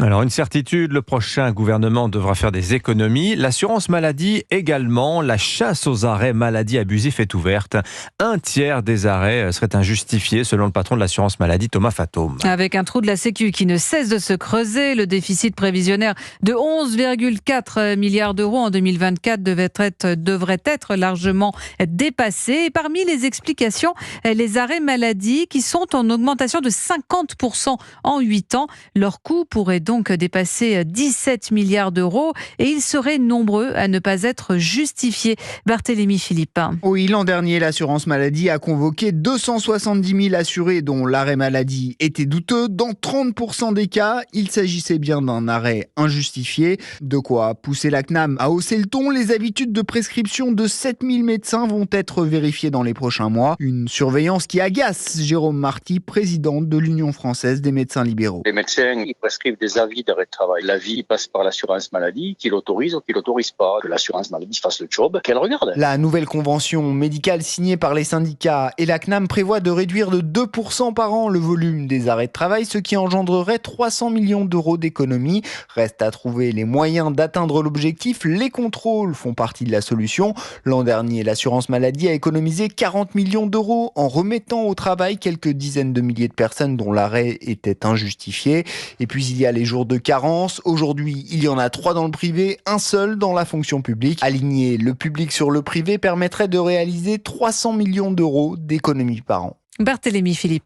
Alors une certitude, le prochain gouvernement devra faire des économies. L'assurance maladie également. La chasse aux arrêts maladie abusifs est ouverte. Un tiers des arrêts seraient injustifiés selon le patron de l'assurance maladie, Thomas Fatome. Avec un trou de la Sécu qui ne cesse de se creuser, le déficit prévisionnel de 11,4 milliards d'euros en 2024 devrait être largement dépassé. Et parmi les explications, les arrêts maladie qui sont en augmentation de 50% en 8 ans. Leur coût pourrait donc dépasser 17 milliards d'euros et ils seraient nombreux à ne pas être justifiés. Barthélémy Philippe. Oui, l'an dernier, l'assurance maladie a convoqué 270 000 assurés dont l'arrêt maladie était douteux. Dans 30% des cas, il s'agissait bien d'un arrêt injustifié. De quoi pousser la CNAM à hausser le ton. Les habitudes de prescription de 7000 médecins vont être vérifiées dans les prochains mois. Une surveillance qui agace Jérôme Marty, président de l'Union française des médecins libéraux. Les médecins, ils prescrivent des avis d'arrêt de travail. L'avis passe par l'assurance maladie, qui l'autorise ou qui l'autorise pas. Que l'assurance maladie fasse le job, qu'elle regarde. La nouvelle convention médicale signée par les syndicats et la CNAM prévoit de réduire de 2% par an le volume des arrêts de travail, ce qui engendrerait 300 millions d'euros d'économies. Reste à trouver les moyens d'atteindre l'objectif. Les contrôles font partie de la solution. L'an dernier, l'assurance maladie a économisé 40 millions d'euros en remettant au travail quelques dizaines de milliers de personnes dont l'arrêt était injustifié. Et puis il y a les jours de carence. Aujourd'hui, il y en a 3 dans le privé, un seul dans la fonction publique. Aligner le public sur le privé permettrait de réaliser 300 millions d'euros d'économies par an. Barthélémy Philippe.